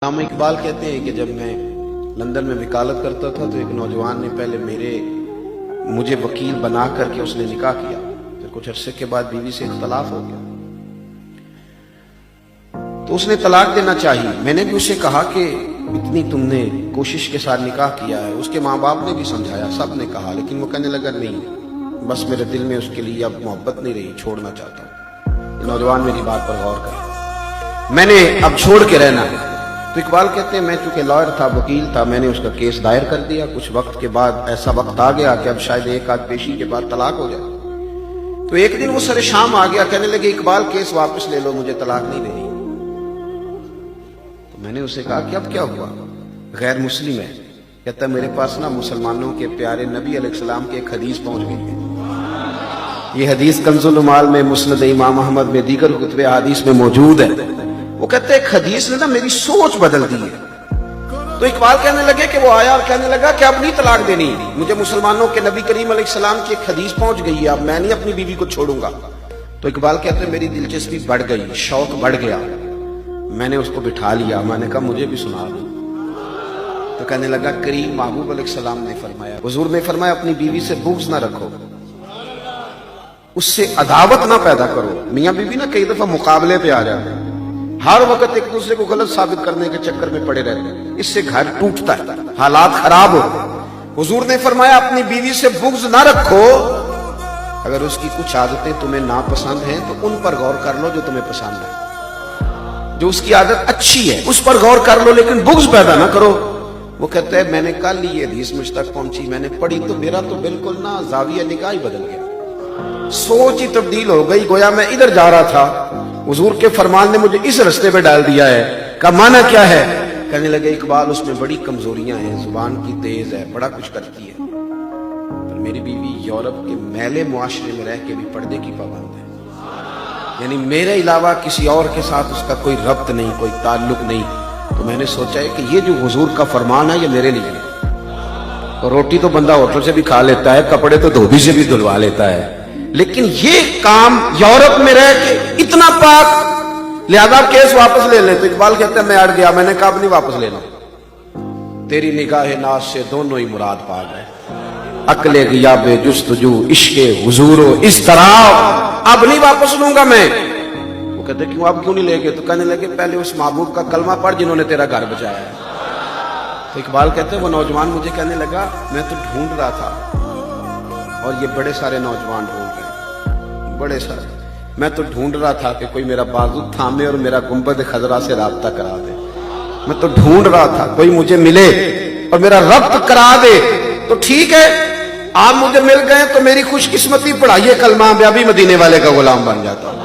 علامہ اقبال کہتے ہیں کہ جب میں لندن میں وکالت کرتا تھا تو ایک نوجوان نے پہلے مجھے وکیل بنا کر کے اس نے نکاح کیا، پھر کچھ عرصے کے بعد بیوی سے اختلاف ہو گیا تو اس نے طلاق دینا چاہیے۔ میں نے بھی اسے کہا کہ اتنی تم نے کوشش کے ساتھ نکاح کیا ہے، اس کے ماں باپ نے بھی سمجھایا، سب نے کہا، لیکن وہ کہنے لگا نہیں، بس میرے دل میں اس کے لیے اب محبت نہیں رہی، چھوڑنا چاہتا ہوں۔ نوجوان میری بات پر غور کر، میں نے اب چھوڑ کے رہنا ہے۔ تو اقبال کہتے ہیں میں چونکہ لائر تھا، وکیل تھا، میں نے اس کا کیس دائر کر دیا۔ کچھ وقت کے بعد ایسا وقت آ گیا کہ اب شاید ایک آدھ پیشی کے بعد طلاق ہو جائے۔ تو ایک دن وہ سر شام آ گیا، کہنے لگے اقبال کیس واپس لے لو، مجھے طلاق نہیں دینی۔ تو میں نے اسے کہا کہ اب کیا ہوا؟ غیر مسلم ہے۔ کہتا ہے میرے پاس نا مسلمانوں کے پیارے نبی علیہ السلام کی ایک حدیث پہنچ گئی ہے، یہ حدیث کنز العمال میں، مسند امام احمد میں، دیگر کتب احادیث میں موجود ہے۔ وہ کہتے ہیں ایک حدیث نے نا میری سوچ بدل دی ہے۔ تو اقبال کہنے لگے کہ وہ آیا اور کہنے لگا کہ اب نہیں طلاق دینی، مجھے مسلمانوں کے نبی کریم علیہ السلام کی ایک حدیث پہنچ گئی ہے، اب میں نہیں اپنی بیوی کو چھوڑوں گا۔ تو اقبال کہتے ہیں میری دلچسپی بڑھ گئی، شوق بڑھ گیا، میں نے اس کو بٹھا لیا، میں نے کہا مجھے بھی سنا دو۔ تو کہنے لگا کریم محبوب علیہ السلام نے فرمایا، حضور نے فرمایا اپنی بیوی سے بغض نہ رکھو، اس سے عداوت نہ پیدا کرو۔ میاں بیوی نا کئی دفعہ مقابلے پہ آ جاتے ہیں، ہر وقت ایک دوسرے کو غلط ثابت کرنے کے چکر میں پڑے رہتے ہیں، اس سے گھر ٹوٹتا ہے، حالات خراب ہوتے ہیں۔ حضور نے فرمایا اپنی بیوی سے بغض نہ رکھو، اگر اس کی کچھ عادتیں تمہیں ناپسند ہیں تو ان پر غور کر لو جو تمہیں پسند ہے، جو اس کی عادت اچھی ہے اس پر غور کر لو، لیکن بغض پیدا نہ کرو۔ وہ کہتا ہے میں نے کل یہ حدیث مجھ تک پہنچی، میں نے پڑھی تو میرا تو بالکل نا زاویہ نگاہ ہی بدل گیا، سوچ ہی تبدیل ہو گئی، گویا میں ادھر جا رہا تھا، حضور کے فرمان نے مجھے اس رستے پہ ڈال دیا ہے۔ کا معنی کیا ہے؟ کہنے لگے اقبال اس میں بڑی کمزوریاں ہیں، زبان کی تیز ہے، بڑا کچھ کرتی ہے، پر میری بیوی یورپ کے میلے معاشرے میں رہ کے بھی پردے کی پابند ہے، یعنی میرے علاوہ کسی اور کے ساتھ اس کا کوئی ربط نہیں، کوئی تعلق نہیں۔ تو میں نے سوچا ہے کہ یہ جو حضور کا فرمان ہے یہ میرے لیے ہے۔ روٹی تو بندہ ہوٹل سے بھی کھا لیتا ہے، کپڑے تو دھوبی سے بھی دھلوا لیتا ہے، لیکن یہ کام یورپ میں رہ کے اتنا پاک، لہذا کیس واپس لے لیں۔ تو اقبال کہتے ہیں میں اڑ گیا، میں نے کہا اب نہیں واپس لینا، تیری نگاہ ناز سے دونوں ہی مراد پا گئے، عقل غیاب جستجو عشق حضور و اضطراب، اب نہیں واپس لوں گا میں۔ وہ کہتے کیوں، اب کیوں نہیں لے گئے؟ تو کہنے لگے پہلے اس محبوب کا کلمہ پڑھ جنہوں نے تیرا گھر بچایا ہے۔ تو اقبال کہتے ہیں وہ نوجوان مجھے کہنے لگا میں تو ڈھونڈ رہا تھا، اور یہ بڑے سارے نوجوان ڈھونڈ رہے ہیں، بڑے سارے، میں تو ڈھونڈ رہا تھا کہ کوئی میرا بازو تھامے اور میرا گنبد خضرا سے رابطہ کرا دے، میں تو ڈھونڈ رہا تھا کوئی مجھے ملے اور میرا ربط کرا دے۔ تو ٹھیک ہے آپ مجھے مل گئے تو میری خوش قسمتی، پڑھائیے کلمہ، میں ابھی مدینے والے کا غلام بن جاتا ہوں۔